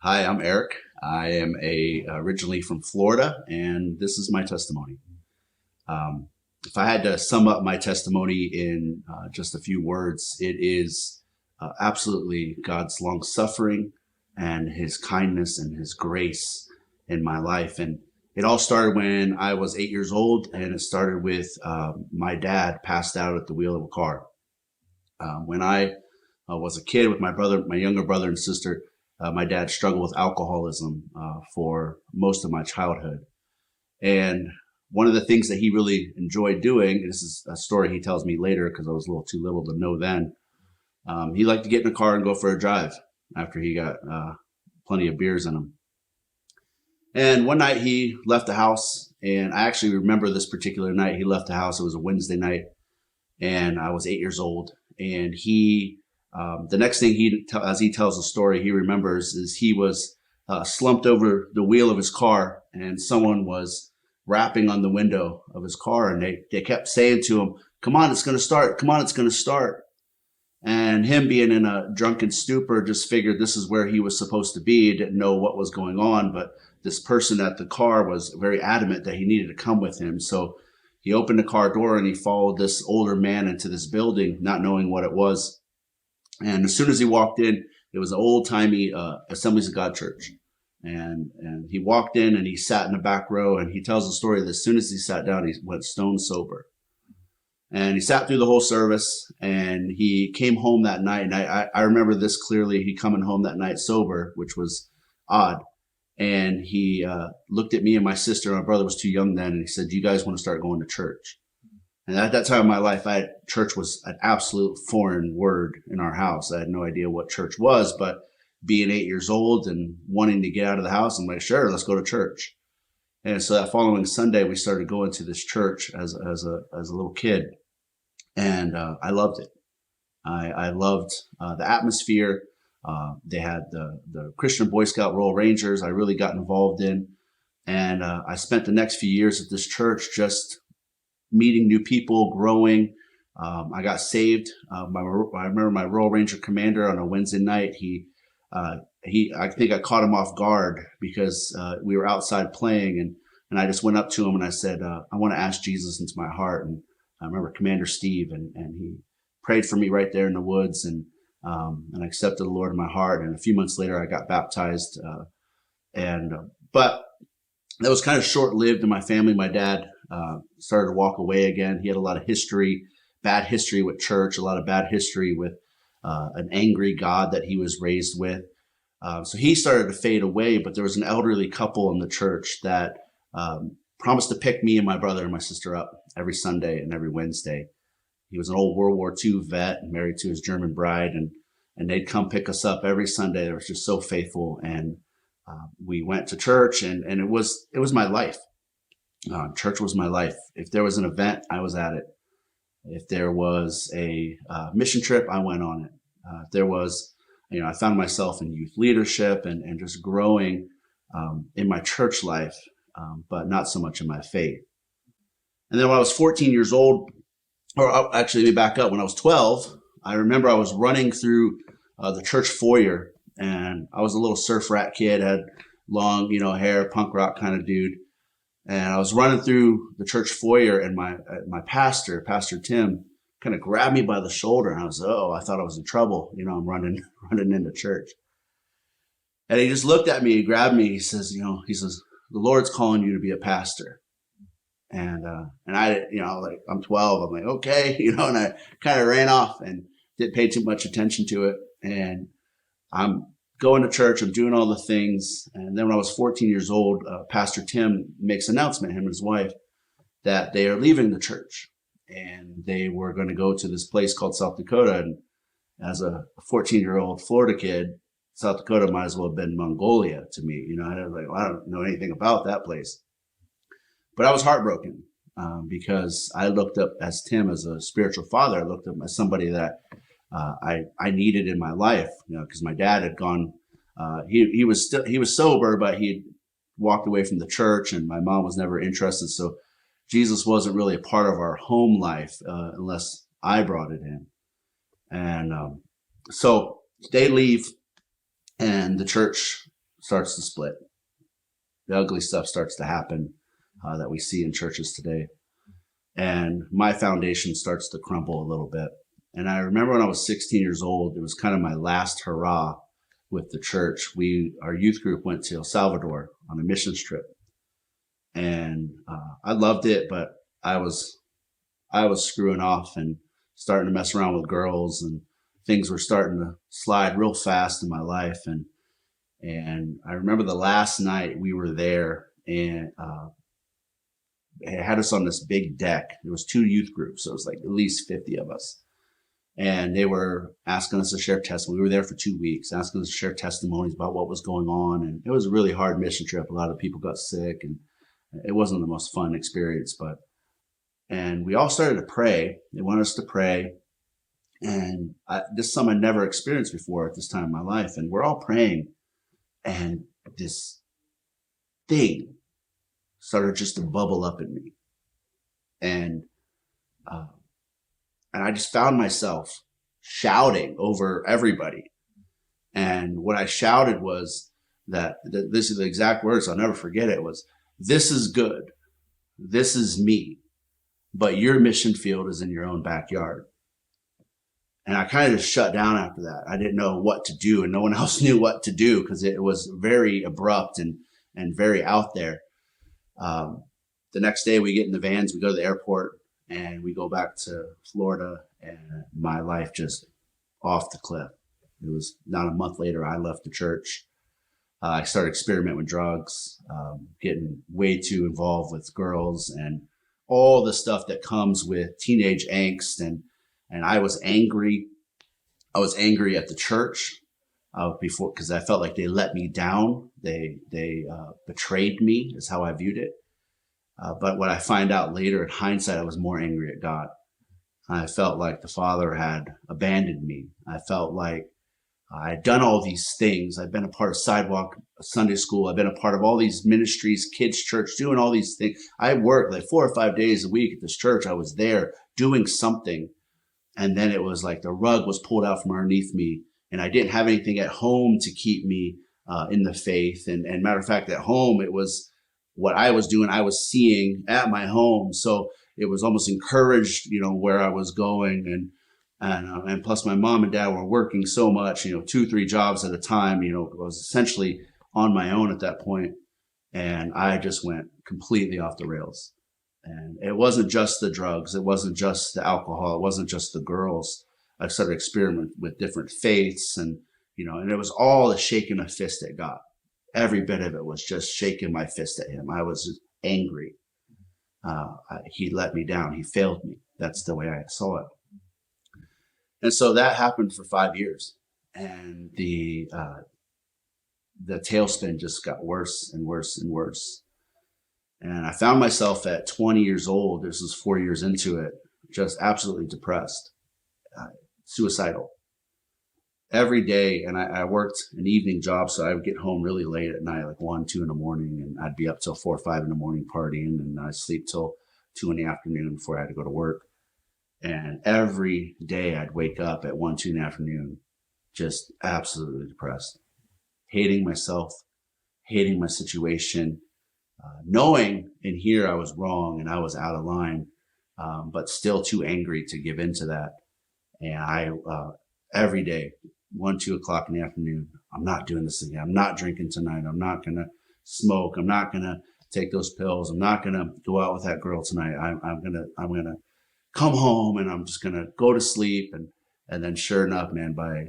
Hi, I'm Eric. I am originally from Florida, and this is my testimony. Um, if I had to sum up my testimony in just a few words, it is absolutely God's long suffering and His kindness and His grace in my life. And it all started when I was 8 years old, and it started with my dad passed out at the wheel of a car. When I was a kid with my brother, my younger brother and sister, my dad struggled with alcoholism for most of my childhood. And one of the things that he really enjoyed doing, this is a story he tells me later because I was a little too little to know then, he liked to get in a car and go for a drive after he got plenty of beers in him. And one night he left the house, and I actually remember this particular night he left the house. It was a Wednesday night, and I was 8 years old. And the next thing as he tells the story, he remembers is he was slumped over the wheel of his car, and someone was rapping on the window of his car, and they kept saying to him, "Come on, it's going to start. Come on, it's going to start." And him being in a drunken stupor just figured this is where he was supposed to be. He didn't know what was going on, but this person at the car was very adamant that he needed to come with him. So he opened the car door and he followed this older man into this building, not knowing what it was. And as soon as he walked in, it was an old-timey Assemblies of God church. And he walked in and he sat in the back row, and he tells the story that as soon as he sat down, he went stone sober. And he sat through the whole service, and he came home that night. And I remember this clearly. He coming home that night sober, which was odd. And he looked at me and my sister. My brother was too young then. And he said, "Do you guys want to start going to church?" And at that time in my life, church was an absolute foreign word in our house. I had no idea what church was, but being 8 years old and wanting to get out of the house, I'm like, sure, let's go to church. And so that following Sunday, we started going to this church as a little kid. And I loved it. I loved the atmosphere. They had the Christian Boy Scout Royal Rangers I really got involved in. And I spent the next few years at this church just meeting new people, growing. I got saved. I remember my Royal Ranger commander on a Wednesday night. I think I caught him off guard because we were outside playing, and I just went up to him and I said, "I want to ask Jesus into my heart." And I remember Commander Steve, and he prayed for me right there in the woods, and I accepted the Lord in my heart. And a few months later, I got baptized. But that was kind of short-lived in my family. My dad started to walk away again. He had a lot of bad history with church, a lot of bad history with an angry God that he was raised with. So he started to fade away, but there was an elderly couple in the church that promised to pick me and my brother and my sister up every Sunday and every Wednesday. He was an old World War II vet married to his German bride, and they'd come pick us up every Sunday. They were just so faithful. And we went to church, and it was my life. Church was my life. If there was an event, I was at it. If there was a mission trip, I went on it. If there was, I found myself in youth leadership and just growing in my church life, but not so much in my faith. And then when I was 14 years old, or actually, let me back up. When I was 12, I remember I was running through the church foyer, and I was a little surf rat kid, had long, hair, punk rock kind of dude. And I was running through the church foyer, and my pastor, Pastor Tim, kind of grabbed me by the shoulder, and I was, I thought I was in trouble. I'm running into church. And he just looked at me, he grabbed me, he says, "The Lord's calling you to be a pastor." And I, like, I'm 12. I'm like, okay, and I kind of ran off and didn't pay too much attention to it. And I'm going to church, I'm doing all the things. And then when I was 14 years old, Pastor Tim makes an announcement, him and his wife, that they are leaving the church and they were going to go to this place called South Dakota. And as a 14-year-old Florida kid, South Dakota might as well have been Mongolia to me. I was like, well, I don't know anything about that place. But I was heartbroken because I looked up as Tim as a spiritual father. I looked up as somebody that I needed in my life, because my dad had gone. He was sober, but he walked away from the church, and my mom was never interested. So Jesus wasn't really a part of our home life unless I brought it in. And so they leave, and the church starts to split. The ugly stuff starts to happen that we see in churches today. And my foundation starts to crumble a little bit. And I remember when I was 16 years old, it was kind of my last hurrah with the church. Our youth group went to El Salvador on a missions trip. And I loved it, but I was screwing off and starting to mess around with girls, and things were starting to slide real fast in my life. And I remember the last night we were there, and it had us on this big deck. There was 2 youth groups, so it was like at least 50 of us. And they were asking us to share testimony. We were there for 2 weeks, asking us to share testimonies about what was going on. And it was a really hard mission trip. A lot of people got sick, and it wasn't the most fun experience, and we all started to pray. They wanted us to pray. And this is something I never experienced before at this time in my life. And we're all praying, and this thing started just to bubble up in me. And I just found myself shouting over everybody. And what I shouted was that this is the exact words, I'll never forget it, was, "This is good. This is me. But your mission field is in your own backyard." And I kind of just shut down after that. I didn't know what to do, and no one else knew what to do because it was very abrupt and very out there. The next day we get in the vans, we go to the airport, and we go back to Florida, and my life just off the cliff. It was not a month later, I left the church. I started experimenting with drugs, getting way too involved with girls, and all the stuff that comes with teenage angst. And I was angry. I was angry at the church before, because I felt like they let me down. They betrayed me, is how I viewed it. But what I find out later in hindsight, I was more angry at God. I felt like the Father had abandoned me. I felt like I had done all these things. I've been a part of Sidewalk Sunday School. I've been a part of all these ministries, kids' church, doing all these things. I worked like 4 or 5 days a week at this church. I was there doing something. And then it was like the rug was pulled out from underneath me, and I didn't have anything at home to keep me in the faith. And matter of fact, at home, it was what I was doing, I was seeing at my home. So it was almost encouraged, where I was going. And plus my mom and dad were working so much, 2-3 jobs at a time, I was essentially on my own at that point. And I just went completely off the rails. And it wasn't just the drugs. It wasn't just the alcohol. It wasn't just the girls. I started experimenting with different faiths, and it was all a shaking a fist at God. Every bit of it was just shaking my fist at him. I was just angry. He let me down. He failed me. That's the way I saw it. And so that happened for 5 years, and the tailspin just got worse and worse and worse. And I found myself at 20 years old, this was 4 years into it, just absolutely depressed, suicidal. Every day, and I worked an evening job, so I would get home really late at night, like 1, 2 in the morning, and I'd be up till 4 or 5 in the morning partying, and I'd sleep till 2 in the afternoon before I had to go to work. And every day I'd wake up at 1, 2 in the afternoon, just absolutely depressed, hating myself, hating my situation, knowing in here I was wrong and I was out of line, but still too angry to give in to that. And I, every day, 1, 2 o'clock in the afternoon, I'm not doing this again. I'm not drinking tonight. I'm not going to smoke. I'm not going to take those pills. I'm not going to go out with that girl tonight. I'm going to come home, and I'm just going to go to sleep. And then sure enough, man, by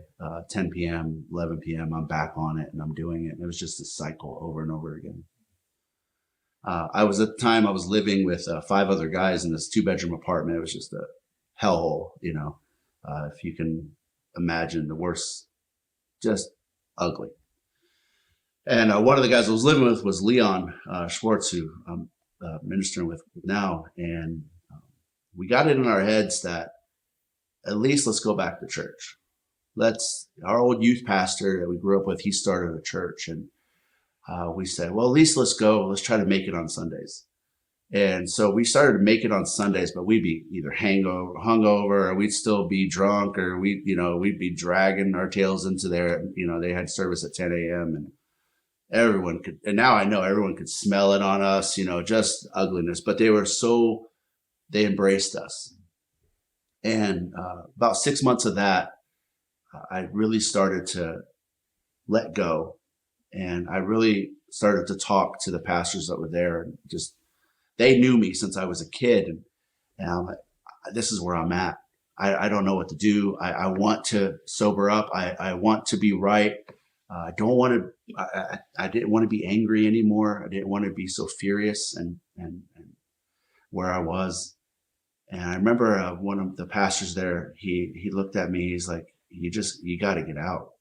10 p.m., 11 p.m., I'm back on it, and I'm doing it. And it was just a cycle over and over again. At the time I was living with 5 other guys in this 2-bedroom apartment. It was just a hellhole, if you can imagine, the worst, just ugly. And one of the guys I was living with was Leon Schwartz, who I'm ministering with now. And we got it in our heads that at least let's go back to church. Our old youth pastor that we grew up with, he started a church, and we said, well, at least let's go. Let's try to make it on Sundays. And so we started to make it on Sundays, but we'd be either hungover, or we'd still be drunk, or we'd be dragging our tails into there. They had service at 10 a.m. everyone could, and now I know everyone could smell it on us, just ugliness, but they embraced us. And about 6 months of that, I really started to let go. And I really started to talk to the pastors that were there. And just, they knew me since I was a kid. And I'm like, this is where I'm at. I don't know what to do. I want to sober up. I want to be right. I don't want to, I didn't want to be angry anymore. I didn't want to be so furious and where I was. And I remember one of the pastors there, he looked at me. He's like, you got to get out.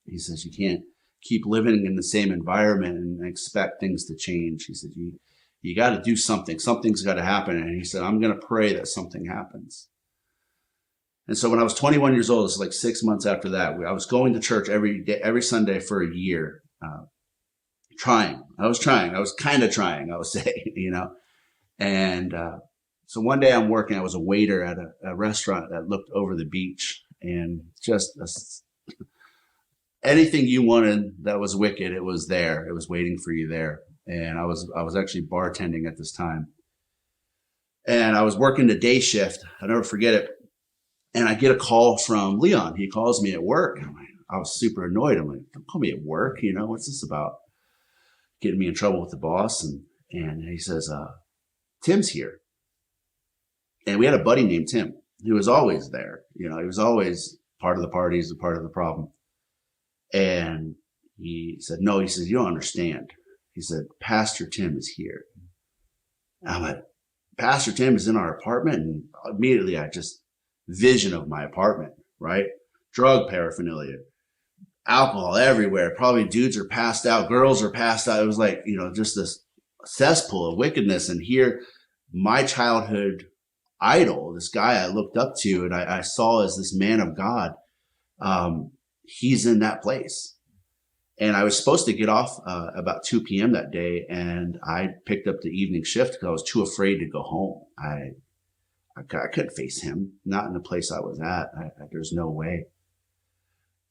He says, you can't keep living in the same environment and expect things to change. He said, you got to do something. Something's got to happen. And he said, I'm going to pray that something happens. And so when I was 21 years old, this is like 6 months after that, I was going to church every Sunday for a year, trying. I was kind of trying, I would say, And so one day I'm working. I was a waiter at a restaurant that looked over the beach, and just anything you wanted that was wicked, it was there. It was waiting for you there. And I was actually bartending at this time, and I was working the day shift. I'll never forget it. And I get a call from Leon. He calls me at work. I was super annoyed. I'm like, don't call me at work. What's this about? Getting me in trouble with the boss. And he says, Tim's here. And we had a buddy named Tim. He was always there. He was always part of the parties and part of the problem. And he said, no, he says, you don't understand. He said, Pastor Tim is here. And I'm like, Pastor Tim is in our apartment? And immediately I just vision of my apartment, right? Drug paraphernalia, alcohol everywhere. Probably dudes are passed out. Girls are passed out. It was like, just this cesspool of wickedness. And here, my childhood idol, this guy I looked up to and I saw as this man of God, he's in that place. And I was supposed to get off about 2 p.m. that day, and I picked up the evening shift because I was too afraid to go home. I couldn't face him, not in the place I was at. There's no way.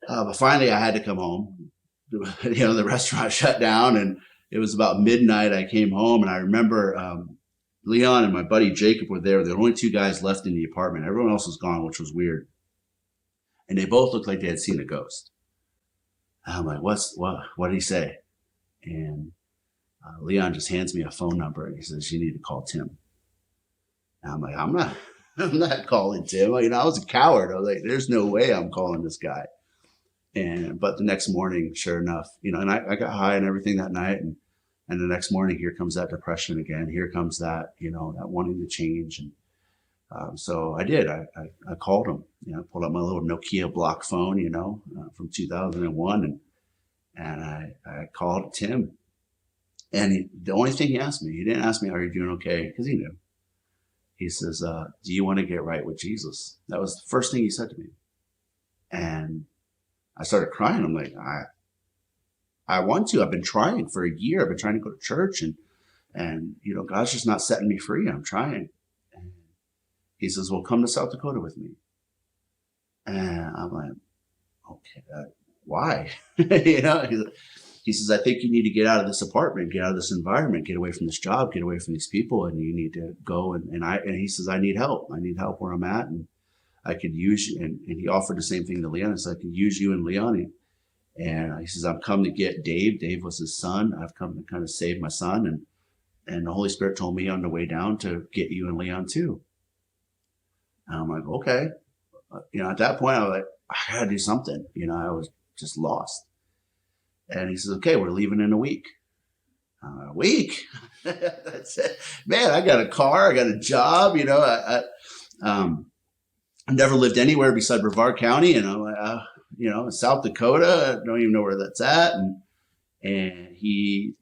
But finally, I had to come home. The restaurant shut down, and it was about midnight. I came home, and I remember Leon and my buddy Jacob were there. There were only 2 guys left in the apartment. Everyone else was gone, which was weird. And they both looked like they had seen a ghost. And I'm like, what did he say? And Leon just hands me a phone number, and he says, you need to call Tim. And I'm like, I'm not calling Tim. I was a coward. I was like, there's no way I'm calling this guy. But the next morning, sure enough, and I got high and everything that night. And the next morning, here comes that depression again. Here comes that, that wanting to change. And so I did. I called him. I pulled up my little Nokia block phone, from 2001. And I called Tim. And the only thing he asked me, he didn't ask me, are you doing okay? Because he knew. He says, do you want to get right with Jesus? That was the first thing he said to me. And I started crying. I'm like, I want to. I've been trying for a year. I've been trying to go to church, and God's just not setting me free. I'm trying. And he says, well, come to South Dakota with me. And I'm like, okay, why? He says, I think you need to get out of this apartment, get out of this environment, get away from this job, get away from these people, and you need to go. And he says, I need help. I need help where I'm at, and I could use you. And he offered the same thing to Leon. So I could use you and Leon. And he says, I've come to get Dave. Dave was his son. I've come to kind of save my son. And the Holy Spirit told me on the way down to get you and Leon too. And I'm like, okay. At that point, I was like, I got to do something. I was just lost. And he says, okay, we're leaving in a week. A week? That's it. Man, I got a car. I got a job. I've never lived anywhere beside Brevard County. And I'm like, South Dakota. I don't even know where that's at. And he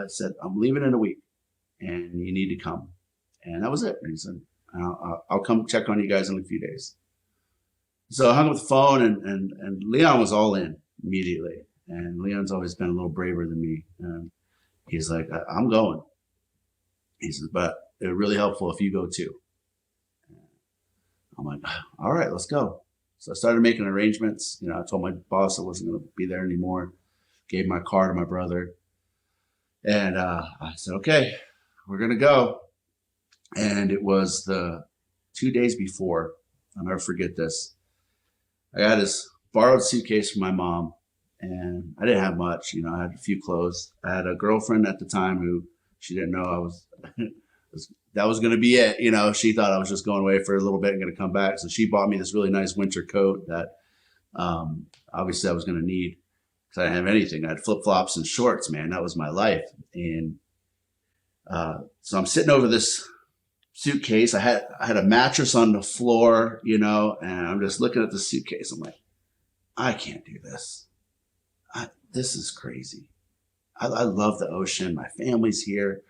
said, I'm leaving in a week, and you need to come. And that was it. And he said, I'll come check on you guys in a few days. So I hung up the phone, and Leon was all in immediately. And Leon's always been a little braver than me. And he's like, I'm going. He says, but it's really helpful if you go too. I'm like, all right, let's go. So I started making arrangements. I told my boss I wasn't going to be there anymore. gave my car to my brother. And I said, okay, we're going to go. And it was the 2 days before, I'll never forget this. I got this borrowed suitcase from my mom, and I didn't have much. I had a few clothes. I had a girlfriend at the time who she didn't know I was, that was going to be it. She thought I was just going away for a little bit and going to come back. So she bought me this really nice winter coat that obviously I was going to need because I didn't have anything. I had flip-flops and shorts, man. That was my life. And so I'm sitting over this suitcase. I had a mattress on the floor, and I'm just looking at the suitcase. I'm like, I can't do this. This is crazy. I love the ocean. My family's here.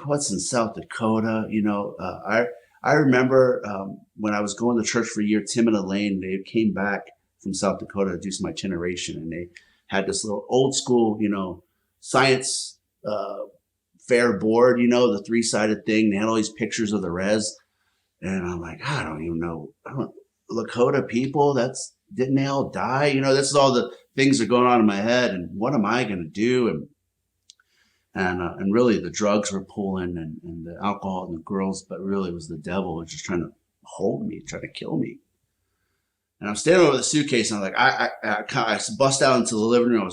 What's in South Dakota? I remember when I was going to church for a year, Tim and Elaine, they came back from South Dakota to do some itineration, and they had this little old school, science fair board, the 3-sided thing. They had all these pictures of the res. And I'm like, I don't even know. Lakota people, didn't they all die? This is all the things that are going on in my head. And what am I going to do? And really the drugs were pulling and the alcohol and the girls, but really it was the devil was just trying to hold me, trying to kill me. And I'm standing over the suitcase and I'm like, I bust out into the living room.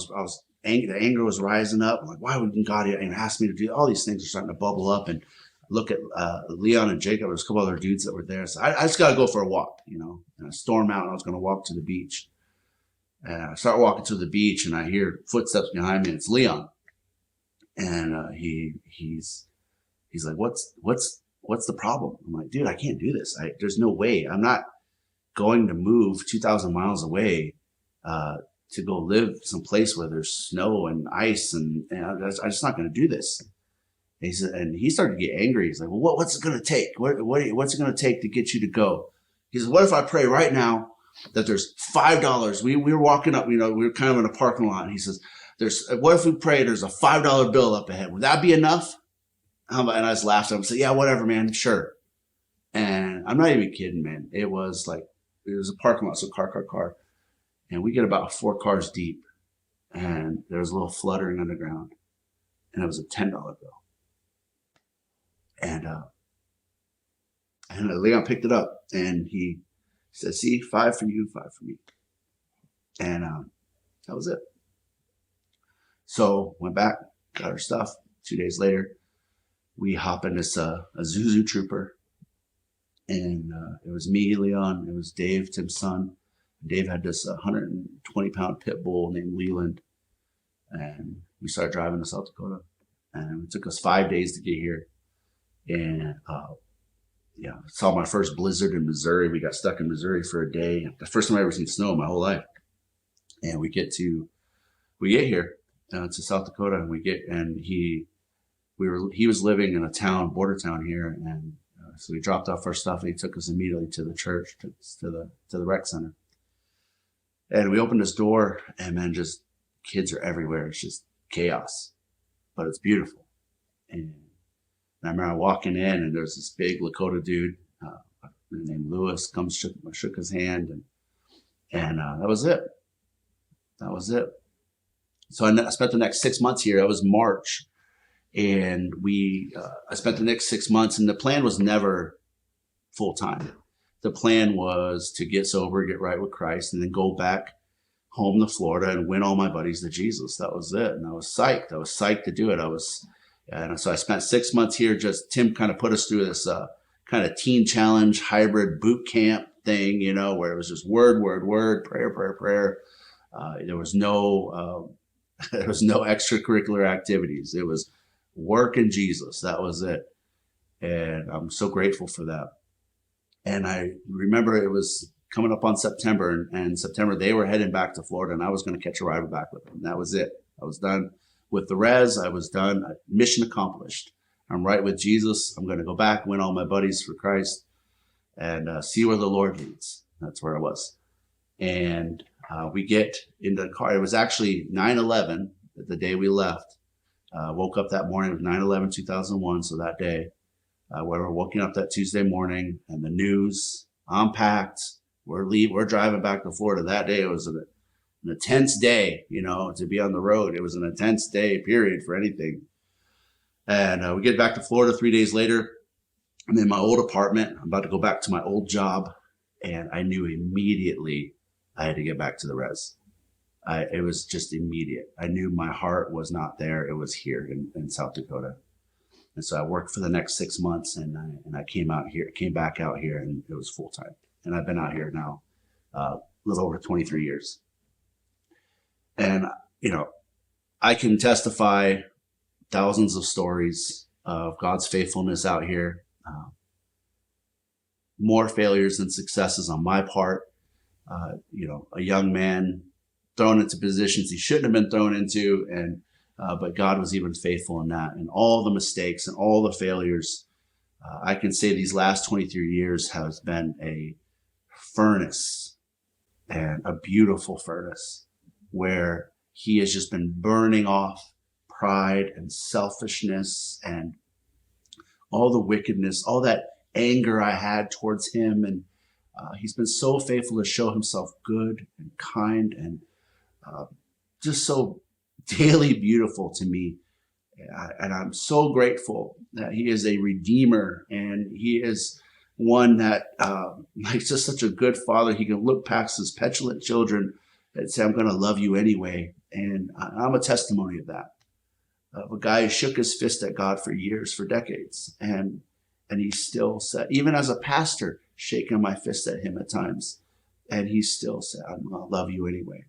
The anger was rising up. I'm like, why would God even ask me to do all these things? Are starting to bubble up, and look at Leon and Jacob. There's a couple other dudes that were there. So I just got to go for a walk, and I storm out and I was going to walk to the beach. And I start walking to the beach and I hear footsteps behind me. And it's Leon. And he's like, what's the problem? I'm like, dude, I can't do this. There's no way. I'm not going to move 2,000 miles away, to go live someplace where there's snow and ice, and I'm just not going to do this. And he said, and he started to get angry. He's like, well, what's it going to take? What's it going to take to get you to go? He says, what if I pray right now that there's $5? We were walking up, we were kind of in a parking lot. And he says, what if we pray there's a $5 bill up ahead? Would that be enough? And I just laughed at him and said, yeah, whatever, man, sure. And I'm not even kidding, man. It was a parking lot, so car. And we get about 4 cars deep, and there was a little fluttering underground, and it was a $10 bill. And Leon picked it up, and he said, see, 5 for you, 5 for me. And that was it. So went back, got our stuff. 2 days later, we hop in this a Zuzu Trooper, and it was me, Leon, it was Dave, Tim's son. Dave had this 120-pound pit bull named Leland, and we started driving to South Dakota, and it took us 5 days to get here. And saw my first blizzard in Missouri. We got stuck in Missouri for a day. The first time I ever seen snow in my whole life. And we get here to South Dakota, and he was living in a town, border town here, and so we dropped off our stuff, and he took us immediately to the church, to the rec center. And we opened this door, and man, just kids are everywhere. It's just chaos, but it's beautiful. And I remember walking in, and there's this big Lakota dude named Lewis shook his hand, and that was it. That was it. So I spent the next 6 months here. It was March, and I spent the next 6 months, and the plan was never full time. The plan was to get sober, get right with Christ, and then go back home to Florida and win all my buddies to Jesus. That was it. And I was psyched. I was psyched to do it. And so I spent 6 months here. Tim kind of put us through this kind of teen challenge hybrid boot camp thing, where it was just word, prayer. There was no extracurricular activities. It was work and Jesus. That was it. And I'm so grateful for that. And I remember it was coming up on September, and September they were heading back to Florida, and I was going to catch a ride back with them. And that was it. I was done with the res. I was done. Mission accomplished. I'm right with Jesus. I'm going to go back, win all my buddies for Christ, and see where the Lord leads. That's where I was. And we get into the car. It was actually 9/11, the day we left. Woke up that morning. It was 9/11, 2001. So that day, we were waking up that Tuesday morning, and the news, I'm packed. We're driving back to Florida. That day it was an intense day, to be on the road. It was an intense day, period, for anything. And we get back to Florida 3 days later. I'm in my old apartment. I'm about to go back to my old job. And I knew immediately I had to get back to the res. It was just immediate. I knew my heart was not there. It was here in South Dakota. And so I worked for the next 6 months, and I came back out here, and it was full time. And I've been out here now a little over 23 years. And, I can testify thousands of stories of God's faithfulness out here. More failures than successes on my part. A young man thrown into positions he shouldn't have been thrown into, and but God was even faithful in that. And all the mistakes and all the failures, I can say these last 23 years has been a furnace, and a beautiful furnace, where he has just been burning off pride and selfishness and all the wickedness, all that anger I had towards him. And he's been so faithful to show himself good and kind and just so daily beautiful to me. And I'm so grateful that he is a redeemer, and he is one that, just such a good father. He can look past his petulant children and say, I'm going to love you anyway. And I'm a testimony of that. Of a guy who shook his fist at God for years, for decades. And he still said, even as a pastor, shaking my fist at him at times. And he still said, I'm going to love you anyway.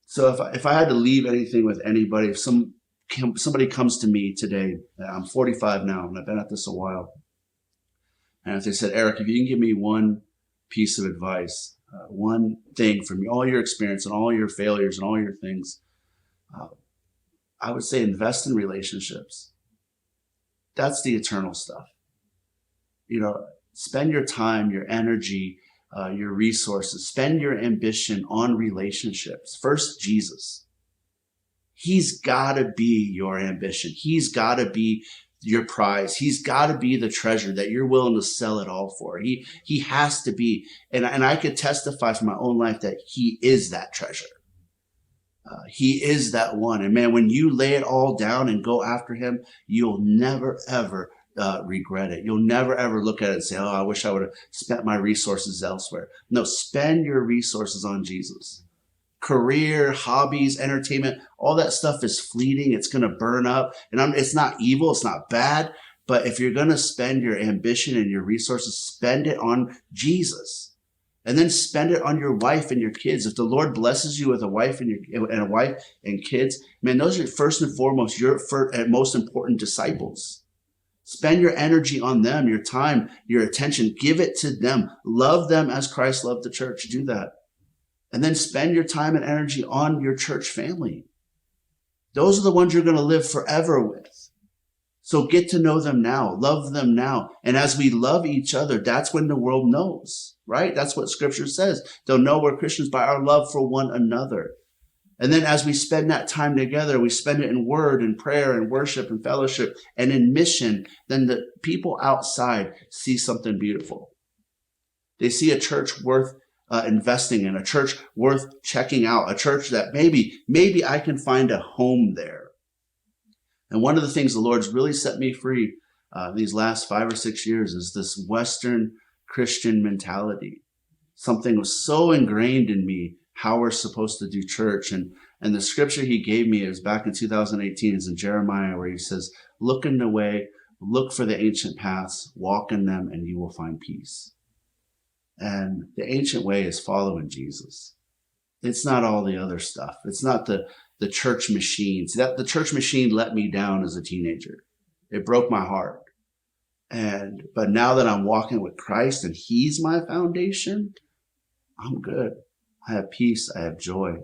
So if I had to leave anything with anybody, if somebody comes to me today, I'm 45 now, and I've been at this a while. And if they said, Eric, if you can give me one piece of advice, one thing from all your experience and all your failures and all your things, I would say invest in relationships. That's the eternal stuff. Spend your time, your energy, your resources, spend your ambition on relationships. First, Jesus. He's got to be your ambition. He's got to be your prize. He's got to be the treasure that you're willing to sell it all for. He has to be. And I could testify from my own life that he is that treasure. He is that one. And man, when you lay it all down and go after him, you'll never, ever regret it. You'll never, ever look at it and say, oh, I wish I would have spent my resources elsewhere. No, spend your resources on Jesus. Career, hobbies, entertainment, all that stuff is fleeting. It's going to burn up. And it's not evil. It's not bad. But if you're going to spend your ambition and your resources, spend it on Jesus. And then spend it on your wife and your kids. If the Lord blesses you with a wife and kids, man, those are first and foremost your most important disciples. Spend your energy on them, your time, your attention. Give it to them. Love them as Christ loved the church. Do that. And then spend your time and energy on your church family. Those are the ones you're going to live forever with. So get to know them now. Love them now. And as we love each other, that's when the world knows, right? That's what scripture says. They'll know we're Christians by our love for one another. And then as we spend that time together, we spend it in word and prayer and worship and fellowship and in mission, then the people outside see something beautiful. They see a church worth investing in, a church worth checking out, a church that maybe I can find a home there. And one of the things the Lord's really set me free these last 5 or 6 years is this Western Christian mentality. Something was so ingrained in me, how we're supposed to do church. And the scripture he gave me is back in 2018, is in Jeremiah, where he says, look in the way, look for the ancient paths, walk in them, and you will find peace. And the ancient way is following Jesus. It's not all the other stuff. It's not the church machine. See, that the church machine let me down as a teenager. It broke my heart. But now that I'm walking with Christ and he's my foundation, I'm good. I have peace. I have joy.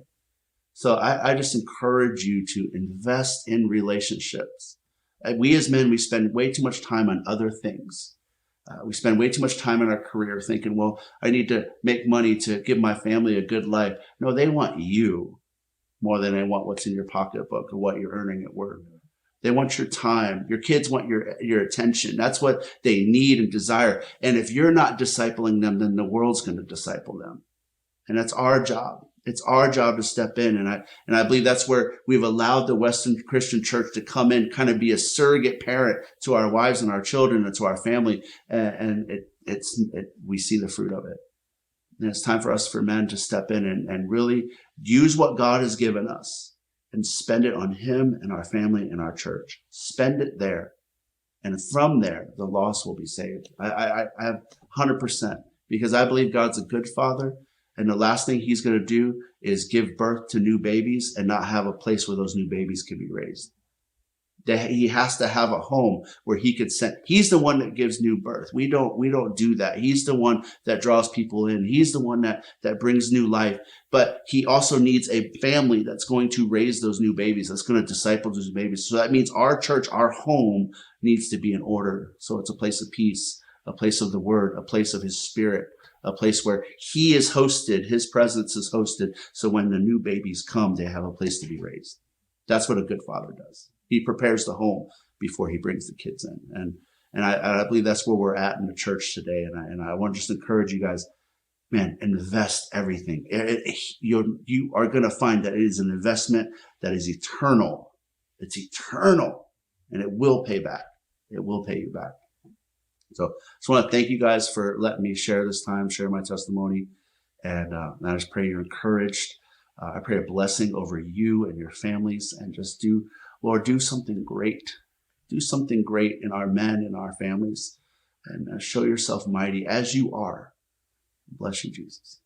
So I just encourage you to invest in relationships. We as men, we spend way too much time on other things. We spend way too much time in our career thinking, well, I need to make money to give my family a good life. No, they want you more than they want what's in your pocketbook or what you're earning at work. They want your time. Your kids want your attention. That's what they need and desire. And if you're not discipling them, then the world's going to disciple them. And that's our job. It's our job to step in. And I believe that's where we've allowed the Western Christian church to come in, kind of be a surrogate parent to our wives and our children and to our family. And we see the fruit of it. And it's time for us, for men, to step in and really use what God has given us and spend it on him and our family and our church. Spend it there. And from there, the lost will be saved. I have 100%, because I believe God's a good father. And the last thing he's going to do is give birth to new babies and not have a place where those new babies can be raised. He has to have a home where he could send. He's the one that gives new birth. We don't do that. He's the one that draws people in. He's the one that brings new life. But he also needs a family that's going to raise those new babies, that's going to disciple those babies. So that means our church, our home, needs to be in order. So it's a place of peace, a place of the word, a place of his spirit, a place where he is hosted, his presence is hosted. So when the new babies come, they have a place to be raised. That's what a good father does. He prepares the home before he brings the kids in. And I believe that's where we're at in the church today. And I want to just encourage you guys, man, invest everything. You are going to find that it is an investment that is eternal. It's eternal, and it will pay back. It will pay you back. So I just want to thank you guys for letting me share this time, share my testimony. And I just pray you're encouraged. I pray a blessing over you and your families, and just Lord, do something great. Do something great in our men and our families, and show yourself mighty as you are. Bless you, Jesus.